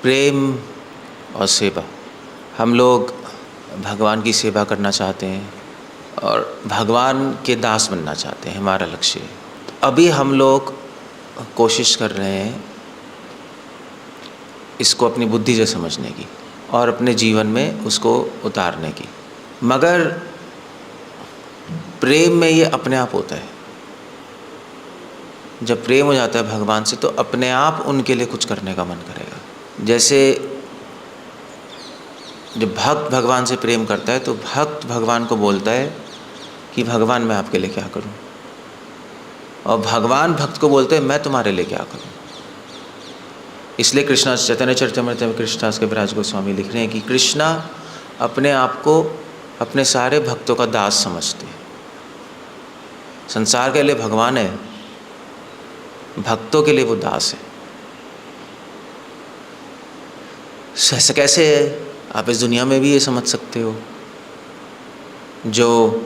प्रेम और सेवा। हम लोग भगवान की सेवा करना चाहते हैं और भगवान के दास बनना चाहते हैं, हमारा लक्ष्य है। तो अभी हम लोग कोशिश कर रहे हैं इसको अपनी बुद्धि से समझने की और अपने जीवन में उसको उतारने की। मगर प्रेम में ये अपने आप होता है। जब प्रेम हो जाता है भगवान से तो अपने आप उनके लिए कुछ करने का मन करेगा। जैसे जब भक्त भगवान से प्रेम करता है तो भक्त भगवान को बोलता है कि भगवान मैं आपके लिए क्या करूं, और भगवान भक्त को बोलते हैं मैं तुम्हारे लिए क्या करूं। इसलिए कृष्णा चैतन्य चरितमृत में कृष्णदास कविराज गोस्वामी लिख रहे हैं कि कृष्णा अपने आप को अपने सारे भक्तों का दास समझते हैं। संसार के लिए भगवान है, भक्तों के लिए वो दास है। ऐसे कैसे है? आप इस दुनिया में भी ये समझ सकते हो। जो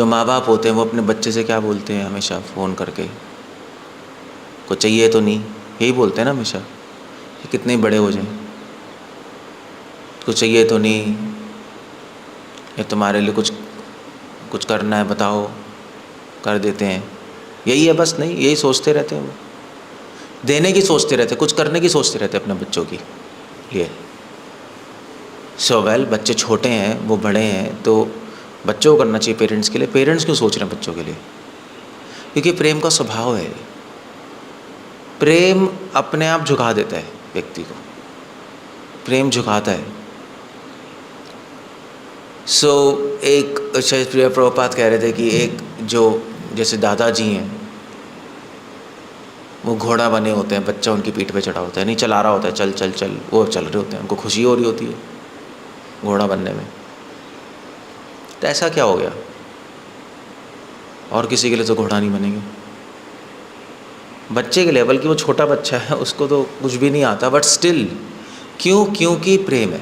माँ बाप होते हैं वो अपने बच्चे से क्या बोलते हैं हमेशा फ़ोन करके? कुछ चाहिए तो नहीं, यही बोलते हैं ना हमेशा कि कितने बड़े हो जाएं, कुछ चाहिए तो नहीं, या तुम्हारे लिए कुछ करना है बताओ, कर देते हैं। यही है बस? नहीं, यही सोचते रहते हैं वो। देने की सोचते रहते, कुछ करने की सोचते रहते अपने बच्चों की लिए। बच्चे छोटे हैं, वो बड़े हैं, तो बच्चों को करना चाहिए पेरेंट्स के लिए। पेरेंट्स क्यों सोच रहे हैं बच्चों के लिए? क्योंकि प्रेम का स्वभाव है। प्रेम अपने आप झुका देता है व्यक्ति को, प्रेम झुकाता है। एक शायद प्रिय प्रभुपाद कह रहे थे कि एक जो जैसे दादाजी हैं, वो घोड़ा बने होते हैं, बच्चा उनकी पीठ पे चढ़ा होता है, नहीं चला रहा होता है, चल चल चल, वो चल रहे होते हैं, उनको खुशी हो रही होती है घोड़ा बनने में। तो ऐसा क्या हो गया? और किसी के लिए तो घोड़ा नहीं बनेंगे, बच्चे के लिए, बल्कि वो छोटा बच्चा है उसको तो कुछ भी नहीं आता, बट स्टिल क्यों? क्योंकि प्रेम है।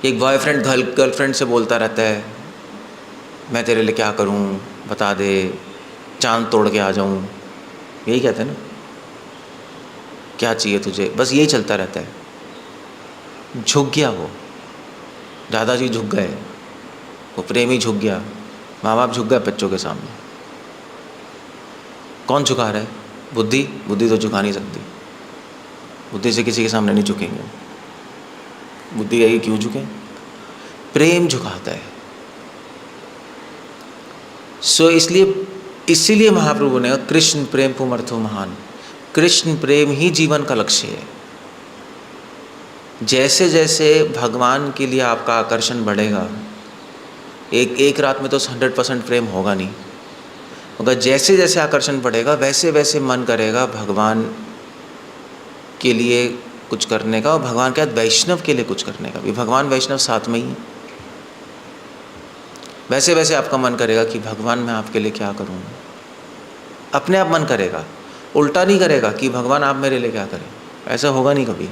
एक बॉयफ्रेंड गर्लफ्रेंड से बोलता रहता है मैं तेरे लिए क्या करूं, बता दे, चांद तोड़ के आ जाऊं, यही कहते हैं ना, क्या चाहिए तुझे, बस यही चलता रहता है। झुक गया वो, दादाजी झुक गए, वो प्रेमी झुक गया, माँ बाप झुक गए बच्चों के सामने। कौन झुका रहा है? बुद्धि। बुद्धि तो झुका नहीं सकती, बुद्धि से किसी के सामने नहीं झुकेंगे। बुद्धि यही क्यों झुके? प्रेम झुकाता है। इसीलिए महाप्रभु ने कृष्ण प्रेम पुमर्थो महान, कृष्ण प्रेम ही जीवन का लक्ष्य है। जैसे जैसे भगवान के लिए आपका आकर्षण बढ़ेगा, एक रात में तो 100% प्रेम होगा नहीं, मगर जैसे जैसे आकर्षण बढ़ेगा वैसे वैसे मन करेगा भगवान के लिए कुछ करने का, और भगवान के साथ वैष्णव के लिए कुछ करने का भी। भगवान वैष्णव साथ में ही है। वैसे वैसे आपका मन करेगा कि भगवान मैं आपके लिए क्या करूं, अपने आप मन करेगा, उल्टा नहीं करेगा कि भगवान आप मेरे लिए क्या करें। ऐसा होगा नहीं कभी।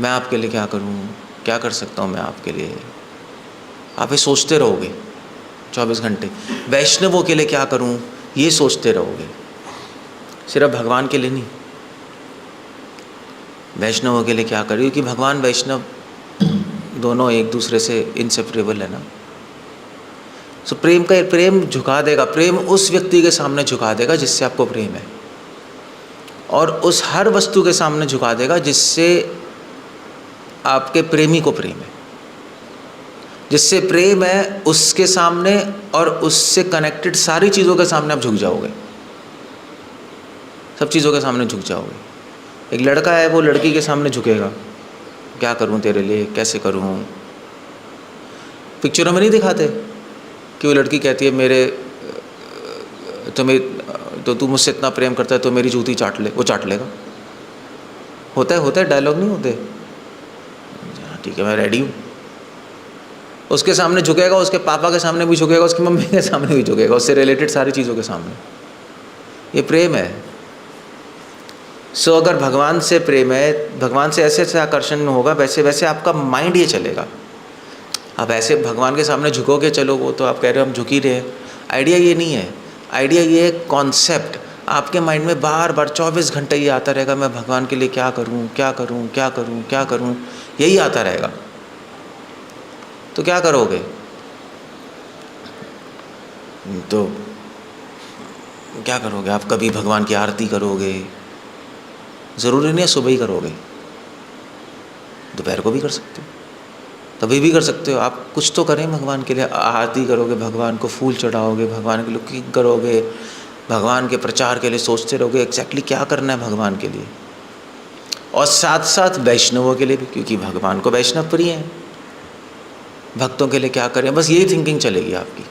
मैं आपके लिए क्या करूं, क्या कर सकता हूं मैं आपके लिए, आप ये सोचते रहोगे 24 घंटे। वैष्णवों के लिए क्या करूं, ये सोचते रहोगे, सिर्फ भगवान के लिए नहीं, वैष्णवों के लिए क्या करें, क्योंकि भगवान वैष्णव दोनों एक दूसरे से इनसेपरेबल है ना। प्रेम झुका देगा, प्रेम उस व्यक्ति के सामने झुका देगा जिससे आपको प्रेम है, और उस हर वस्तु के सामने झुका देगा जिससे आपके प्रेमी को प्रेम है। जिससे प्रेम है उसके सामने और उससे कनेक्टेड सारी चीज़ों के सामने आप झुक जाओगे, सब चीज़ों के सामने झुक जाओगे। एक लड़का है, वो लड़की के सामने झुकेगा, क्या करूं तेरे लिए, कैसे करूं। पिक्चरों में नहीं दिखाते कि वो लड़की कहती है मेरे तो तू मुझसे इतना प्रेम करता है तो मेरी जूती चाट ले, वो चाट लेगा। होता है डायलॉग नहीं होते? ठीक है मैं रेडी हूँ। उसके सामने झुकेगा, उसके पापा के सामने भी झुकेगा, उसकी मम्मी के सामने भी झुकेगा, उससे रिलेटेड सारी चीज़ों के सामने। ये प्रेम है। अगर भगवान से प्रेम है, भगवान से ऐसे ऐसे आकर्षण होगा, वैसे वैसे आपका माइंड ये चलेगा। अब ऐसे भगवान के सामने झुकोगे, चलो वो तो आप कह रहे हो हम झुक ही रहे हैं, आइडिया ये नहीं है। आइडिया ये है कॉन्सेप्ट, आपके माइंड में बार बार 24 घंटे ये आता रहेगा, मैं भगवान के लिए क्या करूं, क्या करूं, क्या करूं, क्या करूं, यही आता रहेगा। तो क्या करोगे? तो क्या करोगे आप? कभी भगवान की आरती करोगे, ज़रूरी नहीं है सुबह ही करोगे, दोपहर को भी कर सकते हो, तभी भी कर सकते हो। आप कुछ तो करें भगवान के लिए। आरती करोगे, भगवान को फूल चढ़ाओगे, भगवान के लिए कुकिंग करोगे, भगवान के प्रचार के लिए सोचते रहोगे एग्जैक्टली क्या करना है भगवान के लिए। और साथ साथ वैष्णवों के लिए भी, क्योंकि भगवान को वैष्णव प्रिय हैं, भक्तों के लिए क्या करें, बस यही थिंकिंग चलेगी आपकी।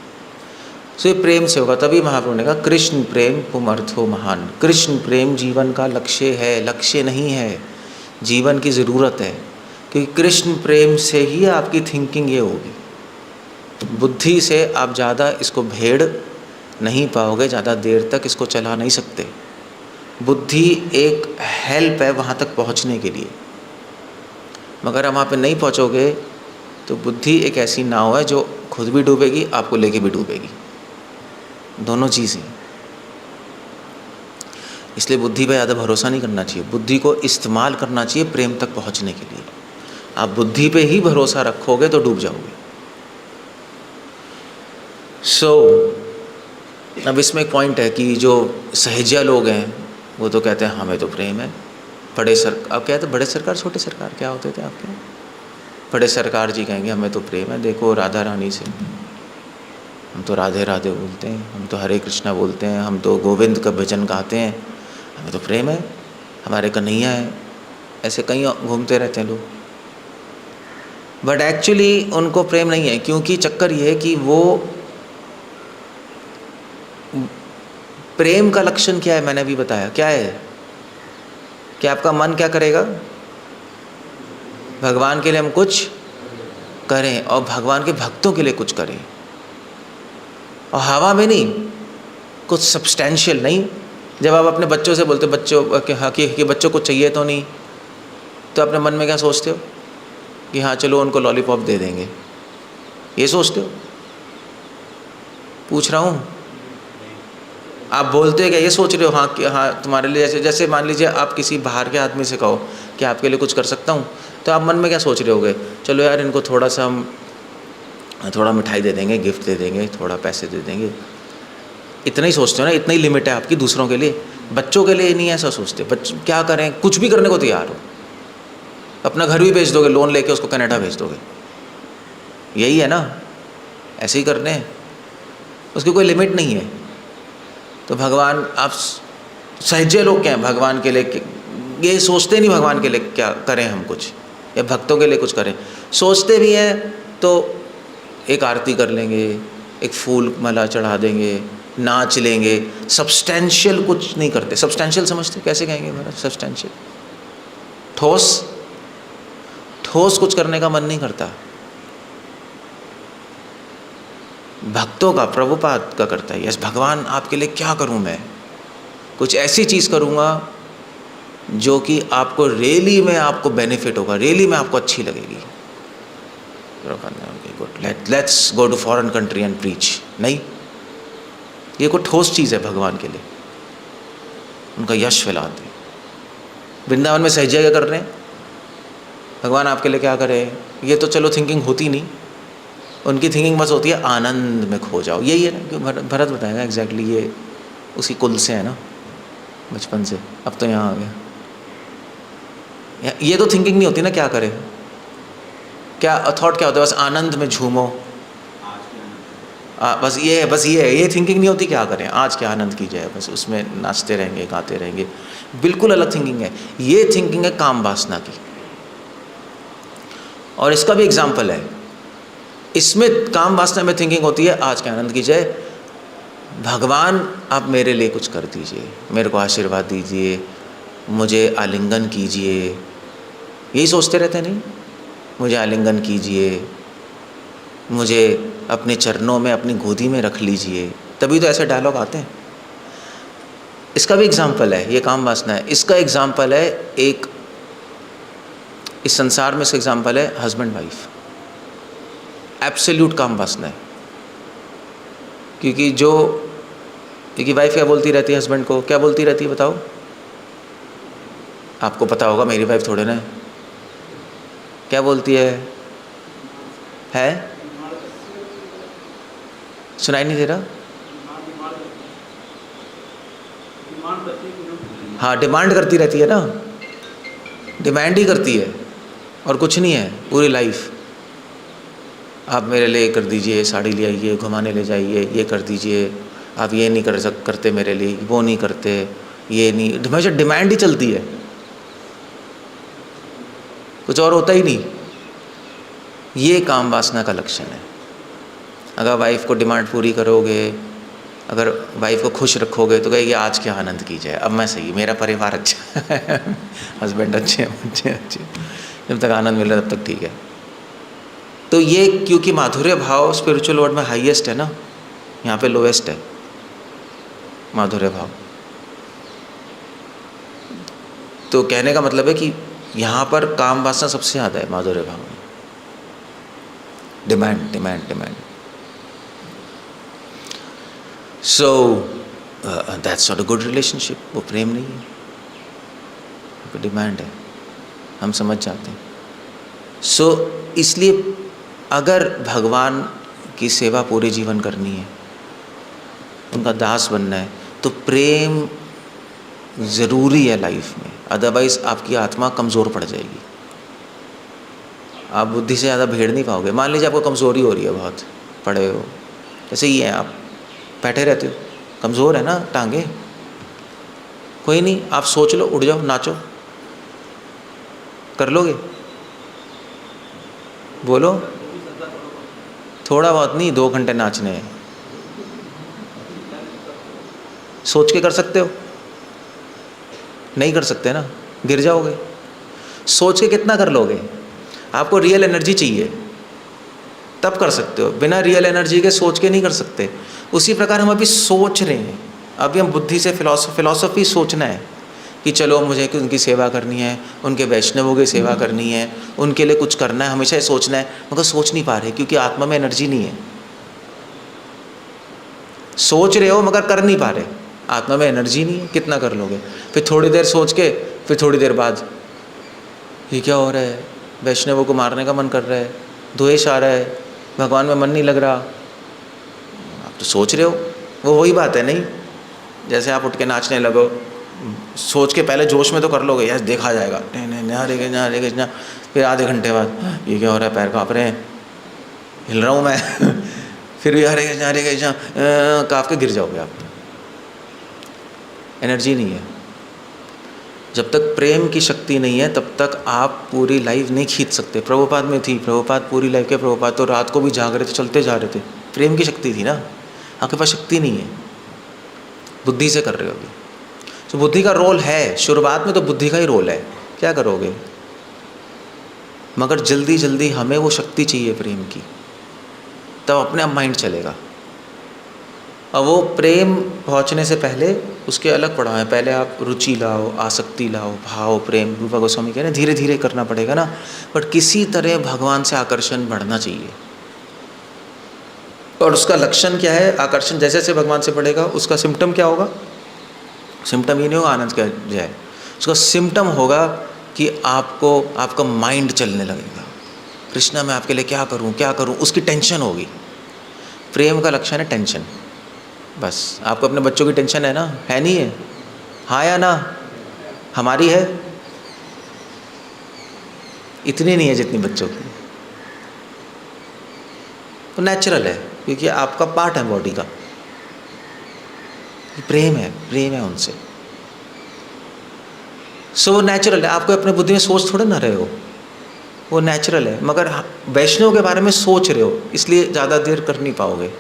सो ये प्रेम से होगा। तभी महाप्रभु ने कहा कृष्ण प्रेम पुमर्थो महान। कृष्ण प्रेम जीवन का लक्ष्य है, लक्ष्य नहीं है, जीवन की ज़रूरत है। क्योंकि कृष्ण प्रेम से ही आपकी थिंकिंग ये होगी। बुद्धि से आप ज़्यादा इसको भेड़ नहीं पाओगे, ज़्यादा देर तक इसको चला नहीं सकते। बुद्धि एक हेल्प है वहाँ तक पहुँचने के लिए, मगर आप वहाँ पे नहीं पहुँचोगे तो बुद्धि एक ऐसी नाव है जो खुद भी डूबेगी, आपको लेके भी डूबेगी, दोनों चीज़ें। इसलिए बुद्धि पे ज़्यादा भरोसा नहीं करना चाहिए, बुद्धि को इस्तेमाल करना चाहिए प्रेम तक पहुँचने के लिए। आप बुद्धि पे ही भरोसा रखोगे तो डूब जाओगे। अब इसमें एक पॉइंट है कि जो सहजिया लोग हैं वो तो कहते हैं हमें तो प्रेम है। अब कहते बड़े सरकार छोटे सरकार क्या होते थे आपके? बड़े सरकार जी कहेंगे हमें तो प्रेम है, देखो राधा रानी से, हम तो राधे राधे बोलते हैं, हम तो हरे कृष्णा बोलते हैं, हम तो गोविंद का भजन गाते हैं, हमें तो प्रेम है, हमारे कन्हैया है। ऐसे कई घूमते रहते हैं लोग, बट एक्चुअली उनको प्रेम नहीं है। क्योंकि चक्कर ये है कि वो प्रेम का लक्षण क्या है मैंने अभी बताया, क्या है कि आपका मन क्या करेगा, भगवान के लिए हम कुछ करें और भगवान के भक्तों के लिए कुछ करें, और हवा में नहीं, कुछ सब्सटेंशियल नहीं। जब आप अपने बच्चों से बोलते बच्चों कि बच्चों को चाहिए तो नहीं, तो अपने मन में क्या सोचते हो कि हाँ चलो उनको लॉलीपॉप दे देंगे, ये सोचते हो? पूछ रहा हूँ, आप बोलते हो क्या ये सोच रहे हो? हाँ कि हाँ तुम्हारे लिए, जैसे मान लीजिए आप किसी बाहर के आदमी से कहो कि आपके लिए कुछ कर सकता हूँ, तो आप मन में क्या सोच रहे होगे? चलो यार इनको थोड़ा सा हम थोड़ा मिठाई दे देंगे, गिफ्ट दे देंगे, थोड़ा पैसे दे देंगे, इतना ही सोचते हो ना, इतना ही लिमिट है आपकी दूसरों के लिए। बच्चों के लिए नहीं ऐसा सोचते। बच्चे क्या करें, कुछ भी करने को तैयार हो, अपना घर भी बेच दोगे, लोन लेके उसको कनाडा भेज दोगे, यही है ना, ऐसे ही करने हैं, उसकी कोई लिमिट नहीं है। तो भगवान, आप सहजे लोग क्या हैं भगवान के लिए, ये सोचते नहीं भगवान के लिए क्या करें हम कुछ, या भक्तों के लिए कुछ करें। सोचते भी हैं तो एक आरती कर लेंगे, एक फूल माला चढ़ा देंगे, नाच लेंगे, सब्सटेंशियल कुछ नहीं करते। सब्सटेंशियल समझते कैसे कहेंगे मेरा? सब्सटेंशियल ठोस कुछ करने का मन नहीं करता। भक्तों का, प्रभुपाद का करता है, यस भगवान आपके लिए क्या करूं मैं, कुछ ऐसी चीज़ करूंगा जो कि आपको रियली में आपको बेनिफिट होगा, रियली में आपको अच्छी लगेगी। Let's go to foreign country and preach. नहीं, ये कोई ठोस चीज़ है भगवान के लिए, उनका यश फैलाते हैं। वृंदावन में सहजिया क्या कर रहे हैं, भगवान आपके लिए क्या करे, ये तो चलो थिंकिंग होती नहीं, उनकी थिंकिंग बस होती है आनंद में खो जाओ। यही है ना, क्यों भरत बताएगा एग्जैक्टली, ये उसी कुल से है ना, बचपन से, अब तो यहाँ आ गया। ये तो थिंकिंग नहीं होती ना, क्या करे, क्या थॉट क्या होता है, बस आनंद में झूमो, बस ये है, ये थिंकिंग नहीं होती क्या करें, आज के आनंद की जाए, बस उसमें नाचते रहेंगे, गाते रहेंगे। बिल्कुल अलग थिंकिंग है, ये थिंकिंग है काम वासना की। और इसका भी एग्जाम्पल है, इसमें काम वासना में थिंकिंग होती है आज के आनंद की जय, भगवान आप मेरे लिए कुछ कर दीजिए, मेरे को आशीर्वाद दीजिए, मुझे आलिंगन कीजिए, यही सोचते रहते नहीं, मुझे आलिंगन कीजिए, मुझे अपने चरणों में, अपनी गोदी में रख लीजिए, तभी तो ऐसे डायलॉग आते हैं। इसका भी एग्जाम्पल है, ये काम वासना है। इसका एग्जाम्पल है एक, इस संसार में इसका एग्जाम्पल है हस्बैंड वाइफ, एब्सोल्यूट काम वासना है। क्योंकि जो क्योंकि वाइफ क्या बोलती रहती है हस्बैंड को, क्या बोलती रहती है बताओ? आपको पता होगा, मेरी वाइफ थोड़े ना है। क्या बोलती है? सुनाई नहीं दे रहा? हाँ, डिमांड करती रहती है ना, डिमांड ही करती है और कुछ नहीं है पूरी लाइफ। आप मेरे लिए कर दीजिए, साड़ी ले आइए, घुमाने ले जाइए, ये कर दीजिए, आप ये नहीं करते मेरे लिए, वो नहीं करते, ये नहीं, हमेशा डिमांड ही चलती है, कुछ और होता ही नहीं। ये काम वासना का लक्षण है। अगर वाइफ को डिमांड पूरी करोगे, अगर वाइफ को खुश रखोगे तो कहेगी आज क्या आनंद की जाए, अब मैं सही, मेरा परिवार अच्छा है, हस्बैंड अच्छे हैं, बच्चे अच्छे, जब तक आनंद मिल रहा है तब तक ठीक है। तो ये क्योंकि माधुर्य भाव स्पिरिचुअल वर्ल्ड में हाईएस्ट है ना, यहाँ पे लोएस्ट है माधुर्य भाव। तो कहने का मतलब है कि यहाँ पर काम वासना सबसे ज़्यादा है माधुर्य भाव में, demand demand demand. So that's not a good relationship, वो प्रेम नहीं है, वो डिमांड है, हम समझ जाते हैं। सो इसलिए अगर भगवान की सेवा पूरे जीवन करनी है, उनका दास बनना है, तो प्रेम ज़रूरी है लाइफ में, अदरवाइज़ आपकी आत्मा कमज़ोर पड़ जाएगी। आप बुद्धि से ज़्यादा भेड़ नहीं पाओगे। मान लीजिए आपको कमज़ोरी हो रही है, बहुत पड़े हो, जैसे ही है आप बैठे रहते हो, कमज़ोर है ना टांगे, कोई नहीं, आप सोच लो, उठ जाओ, नाचो, कर लोगे? बोलो, थोड़ा बहुत नहीं, 2 घंटे नाचने हैं, सोच के कर सकते हो? नहीं कर सकते ना, गिर जाओगे। सोच के कितना कर लोगे? आपको रियल एनर्जी चाहिए, तब कर सकते हो, बिना रियल एनर्जी के सोच के नहीं कर सकते। उसी प्रकार हम अभी सोच रहे हैं, अभी हम बुद्धि से फिलॉसफी सोचना है कि चलो मुझे उनकी सेवा करनी है, उनके वैष्णवों की सेवा करनी है, उनके लिए कुछ करना है, हमेशा सोचना है, मगर सोच नहीं पा रहे क्योंकि आत्मा में एनर्जी नहीं है। सोच रहे हो मगर कर नहीं पा रहे, आत्मा में एनर्जी नहीं है, कितना कर लोगे? फिर थोड़ी देर सोच के फिर थोड़ी देर बाद ये क्या हो रहा है, वैष्णवों को मारने का मन कर रहा है, द्वेष आ रहा है, भगवान में मन नहीं लग रहा। आप तो सोच रहे हो, वो वही बात है नहीं, जैसे आप उठ के नाचने लगो, सोच के पहले जोश में तो कर लोगे, यस देखा जाएगा, नहीं हारेगा ना, फिर आधे घंटे बाद ये क्या हो रहा है, पैर काँप रहे हैं, हिल रहा हूँ मैं फिर भी हारेगा काँप के गिर जाओगे आप। एनर्जी नहीं है। जब तक प्रेम की शक्ति नहीं है तब तक आप पूरी लाइफ नहीं खींच सकते। प्रभुपाद में थी, प्रभुपाद पूरी लाइफ के प्रभुपाद तो रात को भी जाग रहे थे, चलते जा रहे थे, प्रेम की शक्ति थी ना। आपके पास शक्ति नहीं है, बुद्धि से कर रहे हो अभी। तो बुद्धि का रोल है, शुरुआत में तो बुद्धि का ही रोल है, क्या करोगे? मगर जल्दी जल्दी हमें वो शक्ति चाहिए प्रेम की, तब अपने आप माइंड चलेगा। और वो प्रेम पहुंचने से पहले उसके अलग पड़ाव है। पहले आप रुचि लाओ, आसक्ति लाओ, भाव, प्रेम, रूपा गोस्वामी कह रहे हैं धीरे धीरे करना पड़ेगा ना, बट किसी तरह भगवान से आकर्षण बढ़ना चाहिए। और उसका लक्षण क्या है? आकर्षण जैसे जैसे भगवान से बढ़ेगा उसका सिम्टम क्या होगा? सिम्टम ये नहीं होगा आनंद क्या जाए, उसका सिम्टम होगा कि आपका माइंड चलने लगेगा, कृष्णा मैं आपके लिए क्या करूं, उसकी टेंशन होगी। प्रेम का लक्षण है टेंशन। बस आपको अपने बच्चों की टेंशन है ना, है नहीं है? हाँ या ना? हमारी है इतनी नहीं है जितनी बच्चों की, तो नेचुरल है क्योंकि आपका पार्ट है बॉडी का। प्रेम है उनसे, सो वो नेचुरल है। आपको अपने बुद्धि में सोच थोड़े ना रहे हो, वो नेचुरल है। मगर वैष्णव के बारे में सोच रहे हो इसलिए ज़्यादा देर कर नहीं पाओगे।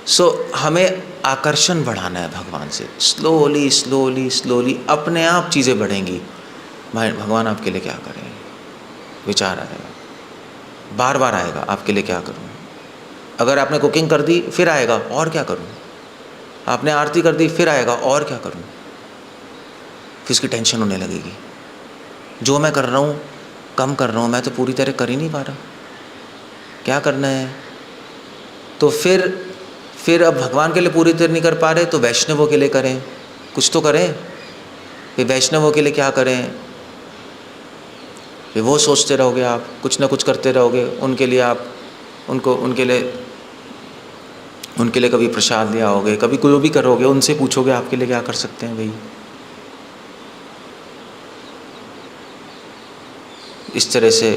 सो हमें आकर्षण बढ़ाना है भगवान से, स्लोली स्लोली स्लोली अपने आप चीज़ें बढ़ेंगी। भाई भगवान आपके लिए क्या करें, विचार आएगा, बार बार आएगा आपके लिए क्या करूं। अगर आपने कुकिंग कर दी फिर आएगा और क्या करूं, आपने आरती कर दी फिर आएगा और क्या करूं। फिर उसकी टेंशन होने लगेगी, जो मैं कर रहा हूँ कम कर रहा हूँ, मैं तो पूरी तरह कर ही नहीं पा रहा, क्या करना है। तो फिर फिर अब भगवान के लिए पूरी तरह नहीं कर पा रहे तो वैष्णवों के लिए करें, कुछ तो करें। फिर वैष्णवों के लिए क्या करें, फिर वो सोचते रहोगे आप, कुछ ना कुछ करते रहोगे उनके लिए। आप उनके लिए कभी प्रसाद दिया होगे, कभी कोई भी करोगे, उनसे पूछोगे आपके लिए क्या कर सकते हैं भाई। इस तरह से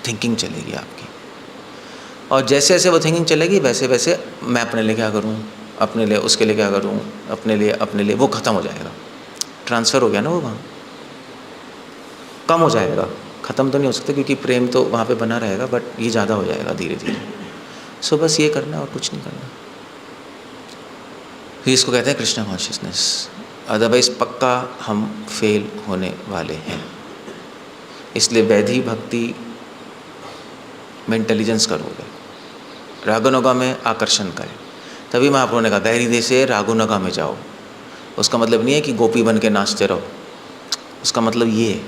थिंकिंग चलेगी आपकी, और जैसे जैसे वो थिंकिंग चलेगी वैसे वैसे मैं अपने लिए क्या करूँ, अपने लिए उसके लिए क्या करूँ, अपने लिए वो ख़त्म हो जाएगा। ट्रांसफ़र हो गया ना, वो वहाँ कम हो जाएगा। ख़त्म तो नहीं हो सकता क्योंकि प्रेम तो वहाँ पे बना रहेगा, बट ये ज़्यादा हो जाएगा धीरे धीरे। सो बस ये करना और कुछ नहीं करना। फिर इसको कहते हैं कृष्णा कॉन्शियसनेस। अदरवाइज़ पक्का हम फेल होने वाले हैं। इसलिए वैधि भक्ति में इंटेलिजेंस करोगे, रागुनगा में आकर्षण करें। तभी महाप्रभु ने कहा धैर्य से रागुनगा में जाओ। उसका मतलब नहीं है कि गोपी बन के नाचते रहो, उसका मतलब ये है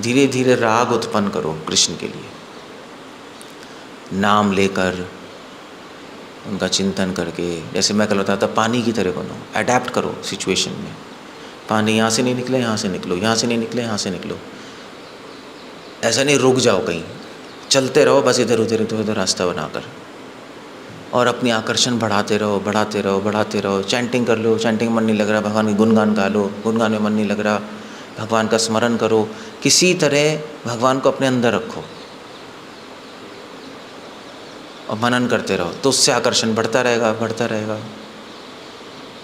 धीरे धीरे राग उत्पन्न करो कृष्ण के लिए, नाम लेकर उनका चिंतन करके। जैसे मैं कल बताता था, पानी की तरह बनो, अडेप्ट करो सिचुएशन में। पानी यहाँ से नहीं निकले यहाँ से निकलो, यहाँ से नहीं निकले यहाँ से निकलो। ऐसा नहीं रुक जाओ कहीं, चलते रहो बस इधर उधर इधर उधर रास्ता बनाकर, और अपनी आकर्षण बढ़ाते रहो बढ़ाते रहो बढ़ाते रहो। चैंटिंग कर लो, चैंटिंग मन नहीं लग रहा भगवान की गुणगान गा लो, गुणगान में मन नहीं लग रहा भगवान का स्मरण करो। किसी तरह भगवान को अपने अंदर रखो और मनन करते रहो, तो उससे आकर्षण बढ़ता रहेगा बढ़ता रहेगा।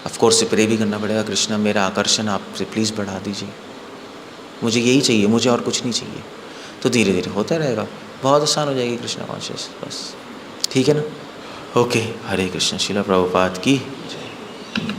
ऑफ कोर्स से प्रे भी करना पड़ेगा, कृष्णा मेरा आकर्षण आपसे प्लीज़ बढ़ा दीजिए, मुझे यही चाहिए, मुझे और कुछ नहीं चाहिए। तो धीरे धीरे होता रहेगा, बहुत आसान हो जाएगी कृष्णा कॉन्शियस। बस ठीक है ना। ओके, हरे कृष्ण। श्रील प्रभुपाद की जय।